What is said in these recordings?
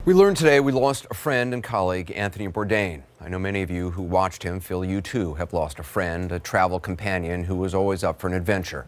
We learned today we lost a friend and colleague, Anthony Bourdain. I know many of you who watched him feel you too have lost a friend, a travel companion who was always up for an adventure.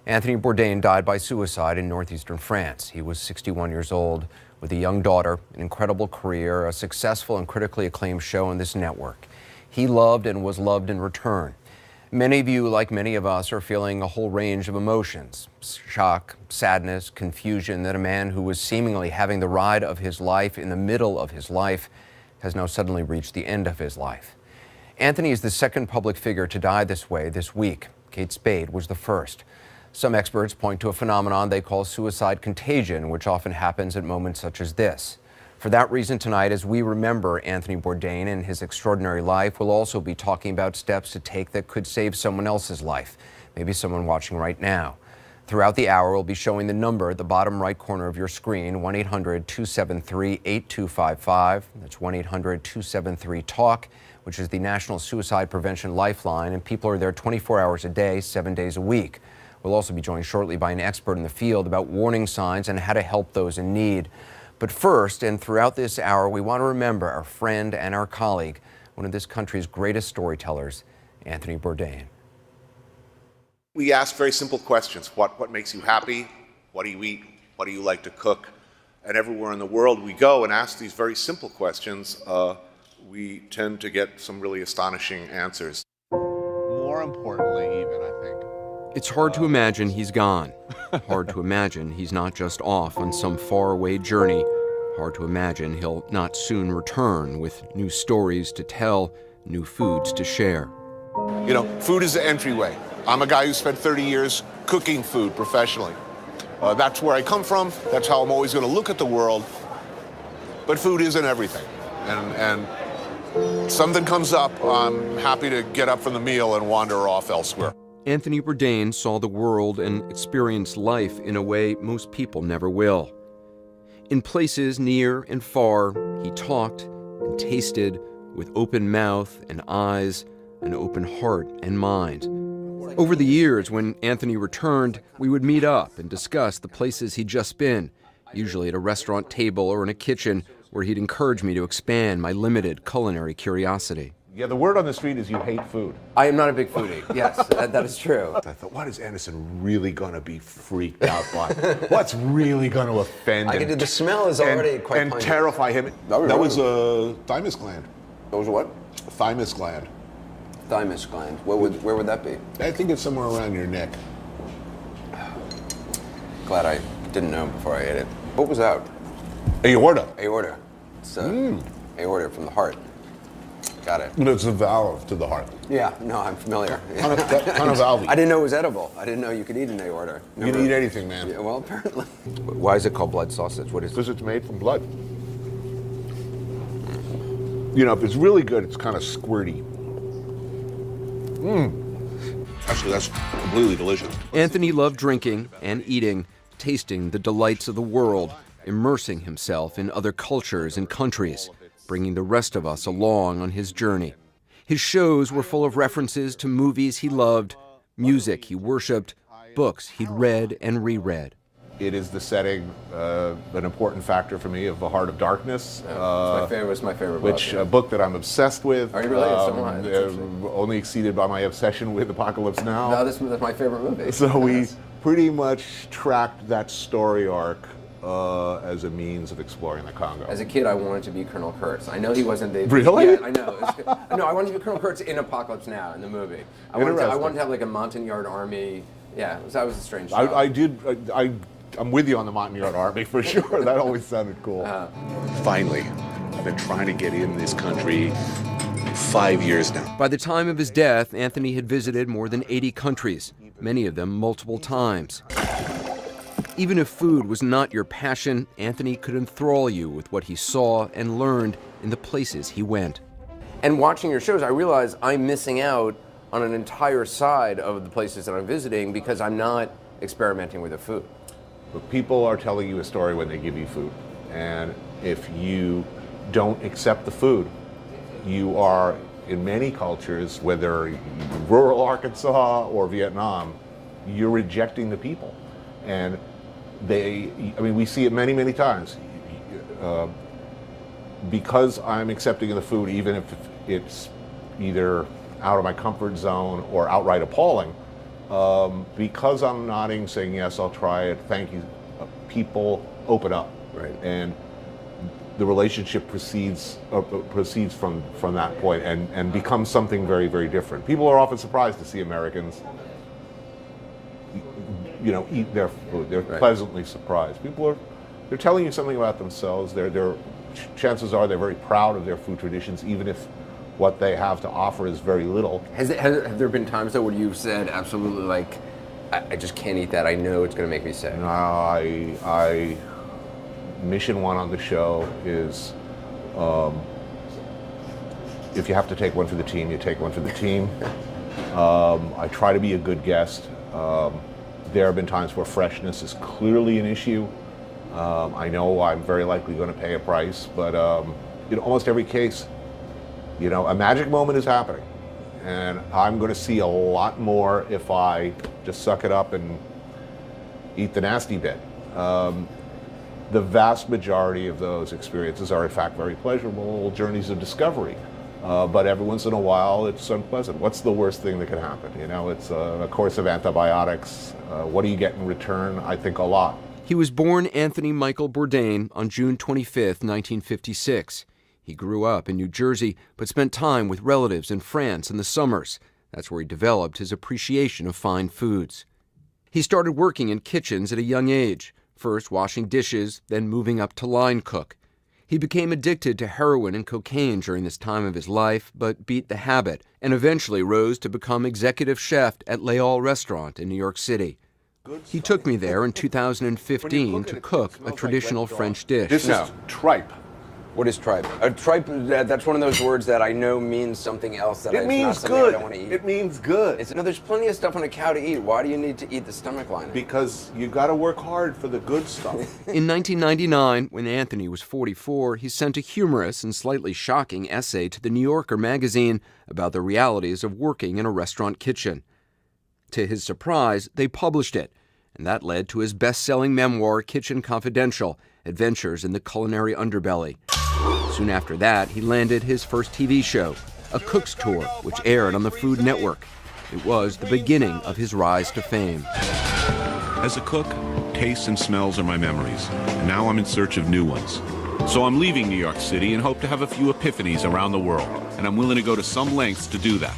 Anthony Bourdain died by suicide in northeastern France. He was 61 years old with a young daughter, an incredible career, a successful and critically acclaimed show on this network. He loved and was loved in return. Many of you, like many of us, are feeling a whole range of emotions: shock, sadness, confusion that a man who was seemingly having the ride of his life in the middle of his life has now suddenly reached the end of his life. Anthony is the second public figure to die this way this week. Kate Spade was the first. Some experts point to a phenomenon they call suicide contagion, which often happens at moments such as this. For that reason, tonight, as we remember Anthony Bourdain and his extraordinary life, we'll also be talking about steps to take that could save someone else's life, maybe someone watching right now. Throughout the hour, we'll be showing the number at the bottom right corner of your screen, 1-800-273-8255. That's 1-800-273-TALK, which is the National Suicide Prevention Lifeline, and people are there 24 hours a day, 7 days a week. We'll also be joined shortly by an expert in the field about warning signs and how to help those in need. But first, and throughout this hour, we want to remember our friend and our colleague, one of this country's greatest storytellers, Anthony Bourdain. We ask very simple questions. What makes you happy? What do you eat? What do you like to cook? And everywhere in the world we go and ask these very simple questions, we tend to get some really astonishing answers. More importantly, even, I think. It's hard to imagine he's gone. Hard to imagine he's not just off on some faraway journey. Hard to imagine he'll not soon return with new stories to tell, new foods to share. You know, food is the entryway. I'm a guy who spent 30 years cooking food professionally. That's where I come from. That's how I'm always going to look at the world. But food isn't everything. And something comes up, I'm happy to get up from the meal and wander off elsewhere. Anthony Bourdain saw the world and experienced life in a way most people never will. In places near and far, he talked and tasted with open mouth and eyes, an open heart and mind. Over the years, when Anthony returned, we would meet up and discuss the places he'd just been, usually at a restaurant table or in a kitchen, where he'd encourage me to expand my limited culinary curiosity. Yeah, the word on the street is you hate food. I am not a big foodie. Yes, that is true. I thought, what is Anderson really going to be freaked out by? What's really going to offend him? The smell is already quite and pungent. terrify him? That was a thymus gland. That was what? Thymus gland. Thymus gland. Where would that be? I think it's somewhere around your neck. Glad I didn't know before I ate it. What was that? Aorta. Aorta. It's aorta from the heart. Got it. It's a valve to the heart. Yeah, no, I'm familiar. Kind of valve. I didn't know it was edible. I didn't know you could eat an aorta. You can eat anything, man. Yeah, well, apparently. Why is it called blood sausage? What is it? Because it's made from blood. You know, if it's really good, it's kind of squirty. Actually, that's completely delicious. Anthony loved drinking and eating, tasting the delights of the world, immersing himself in other cultures and countries, bringing the rest of us along on his journey. His shows were full of references to movies he loved, music he worshipped, books he'd read and reread. It is the setting, an important factor for me, of The Heart of Darkness. It's my favorite book. Which a book that I'm obsessed with. Are you really? Only exceeded by my obsession with Apocalypse Now. No, that's my favorite movie. So we pretty much tracked that story arc as a means of exploring the Congo. As a kid, I wanted to be Colonel Kurtz. I know he wasn't the... Really? Yeah, I know. No, I wanted to be Colonel Kurtz in Apocalypse Now, in the movie. I wanted to have like a Montagnard army. Yeah, that was a strange show. I'm with you on the Montagnard Army for sure. That always sounded cool. Finally, I've been trying to get in this country 5 years now. By the time of his death, Anthony had visited more than 80 countries, many of them multiple times. Even if food was not your passion, Anthony could enthrall you with what he saw and learned in the places he went. And watching your shows, I realize I'm missing out on an entire side of the places that I'm visiting because I'm not experimenting with the food. But people are telling you a story when they give you food. And if you don't accept the food, you are, in many cultures, whether rural Arkansas or Vietnam, you're rejecting the people. And we see it many, many times. because I'm accepting of the food, even if it's either out of my comfort zone or outright appalling, because I'm nodding, saying yes, I'll try it, thank you, people open up, Right. and the relationship proceeds from that point and becomes something very, very different. People are often surprised to see Americans, eat their food. They're Right. pleasantly surprised. They're telling you something about themselves. Chances are they're very proud of their food traditions, even if what they have to offer is very little. Have there been times though where you've said absolutely like, I just can't eat that. I know it's going to make me sick. I mission one on the show is, if you have to take one for the team, you take one for the team. I try to be a good guest. There have been times where freshness is clearly an issue. I know I'm very likely going to pay a price, but in almost every case, a magic moment is happening. And I'm going to see a lot more if I just suck it up and eat the nasty bit. The vast majority of those experiences are in fact very pleasurable journeys of discovery. But every once in a while it's unpleasant. What's the worst thing that can happen? It's a course of antibiotics. What do you get in return? I think a lot. He was born Anthony Michael Bourdain on June 25th, 1956. He grew up in New Jersey, but spent time with relatives in France in the summers. That's where he developed his appreciation of fine foods. He started working in kitchens at a young age, first washing dishes, then moving up to line cook. He became addicted to heroin and cocaine during this time of his life, but beat the habit and eventually rose to become executive chef at Leal Restaurant in New York City. He took me there in 2015 to cook a traditional French dish. This is tripe. What is tripe? Tripe, that's one of those words that I know means something else that It is means not something good. I don't want to eat. It means good. There's plenty of stuff on a cow to eat. Why do you need to eat the stomach lining? Because you got to work hard for the good stuff. In 1999, when Anthony was 44, he sent a humorous and slightly shocking essay to the New Yorker magazine about the realities of working in a restaurant kitchen. To his surprise, they published it, and that led to his best-selling memoir, Kitchen Confidential: Adventures in the Culinary Underbelly. Soon after that, he landed his first TV show, A Cook's Tour, which aired on the Food Network. It was the beginning of his rise to fame. As a cook, tastes and smells are my memories, and now I'm in search of new ones. So I'm leaving New York City and hope to have a few epiphanies around the world, and I'm willing to go to some lengths to do that.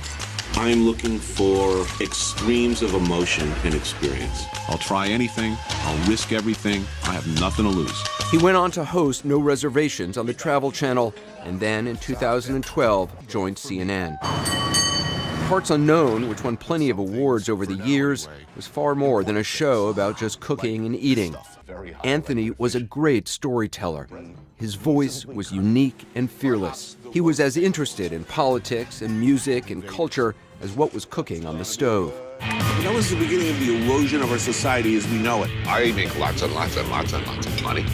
I'm looking for extremes of emotion and experience. I'll try anything, I'll risk everything, I have nothing to lose. He went on to host No Reservations on the Travel Channel, and then in 2012 joined CNN. Parts Unknown, which won plenty of awards over the years, was far more than a show about just cooking and eating. Anthony was a great storyteller. His voice was unique and fearless. He was as interested in politics and music and culture as what was cooking on the stove. That was the beginning of the erosion of our society as we know it. I make lots and lots and lots and lots of money.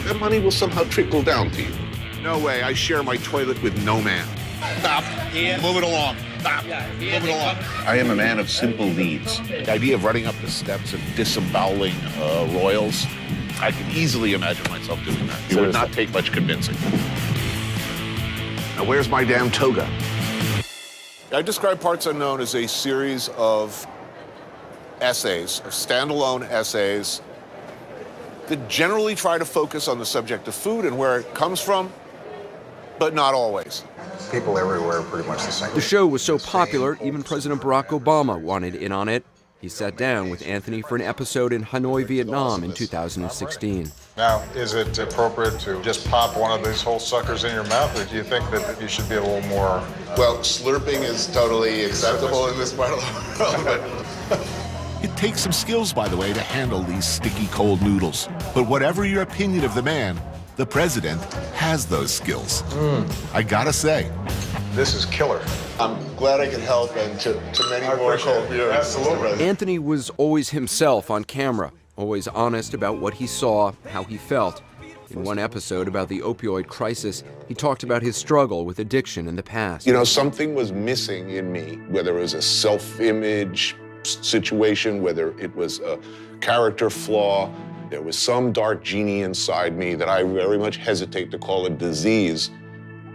That money will somehow trickle down to you. No way, I share my toilet with no man. Stop. Move it along. Stop. Move it along. I am a man of simple needs. The idea of running up the steps and disemboweling royals, I can easily imagine myself doing that. It would not take much convincing. Now, where's my damn toga? I describe Parts Unknown as a series of essays, of standalone essays, that generally try to focus on the subject of food and where it comes from, but not always. People everywhere are pretty much the same. The show was so popular, even President Barack Obama wanted in on it. He sat down with Anthony for an episode in Hanoi, Vietnam in 2016. Now, is it appropriate to just pop one of these whole suckers in your mouth, or do you think that you should be a little more... Well, slurping is totally acceptable in this part of the world, but... It takes some skills, by the way, to handle these sticky cold noodles. But whatever your opinion of the man, the president has those skills. I gotta say. This is killer. I'm glad I could help, and to many more cold viewers. Absolutely. Anthony was always himself on camera, always honest about what he saw, how he felt. In one episode about the opioid crisis, he talked about his struggle with addiction in the past. You know, something was missing in me, whether it was a self-image situation, whether it was a character flaw. There was some dark genie inside me that I very much hesitate to call a disease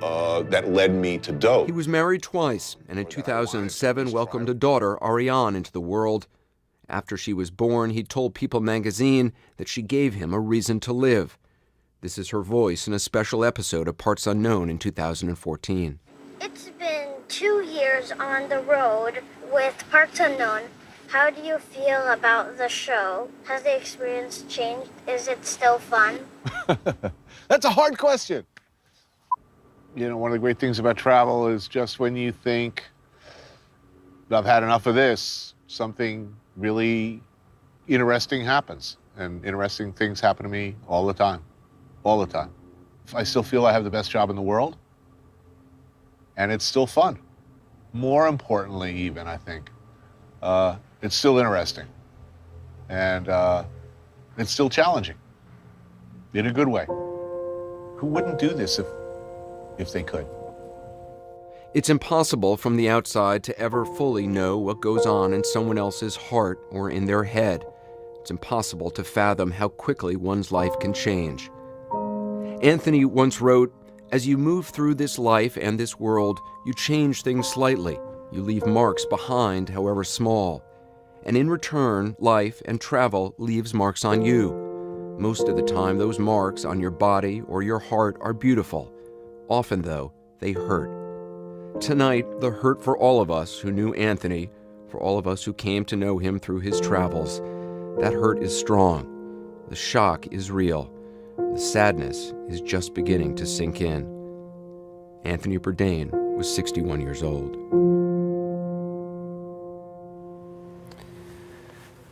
that led me to dope. He was married twice, and in 2007 welcomed a daughter, Ariane, into the world. After she was born, he told People magazine that she gave him a reason to live. This is her voice in a special episode of Parts Unknown in 2014. It's been 2 years on the road with Parts Unknown. How do you feel about the show? Has the experience changed? Is it still fun? That's a hard question. You know, one of the great things about travel is just when you think, I've had enough of this, something really interesting happens. And interesting things happen to me all the time. All the time. I still feel I have the best job in the world. And it's still fun. More importantly, even, I think, it's still interesting. And it's still challenging. In a good way. Who wouldn't do this if they could? It's impossible from the outside to ever fully know what goes on in someone else's heart or in their head. It's impossible to fathom how quickly one's life can change. Anthony once wrote, "As you move through this life and this world, you change things slightly. You leave marks behind, however small. And in return, life and travel leaves marks on you. Most of the time, those marks on your body or your heart are beautiful. Often, though, they hurt. Tonight, the hurt for all of us who knew Anthony, for all of us who came to know him through his travels, that hurt is strong. The shock is real. The sadness is just beginning to sink in." Anthony Bourdain was 61 years old.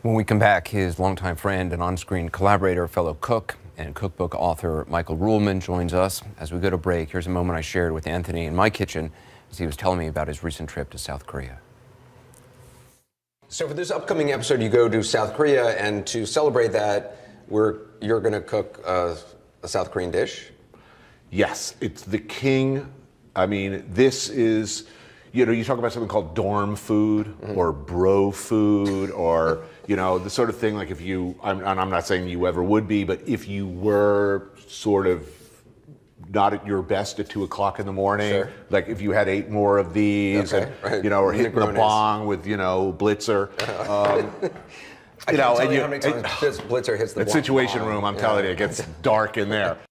When we come back, his longtime friend and on-screen collaborator, fellow cook, and cookbook author Michael Ruhlman joins us. As we go to break, here's a moment I shared with Anthony in my kitchen as he was telling me about his recent trip to South Korea. So for this upcoming episode, you go to South Korea, and to celebrate that, you're going to cook a South Korean dish? Yes, it's the king. I mean, this is, you know, you talk about something called dorm food or bro food or, you know, the sort of thing like if you, I'm not saying you ever would be, but if you were sort of not at your best at 2 o'clock in the morning, sure. Like if you had 8 more of these, okay, and, right. you know, or hitting the bong with, you know, Blitzer. I can't tell you how many times Blitzer hits the that bong. Situation Room, I'm telling you, it gets dark in there.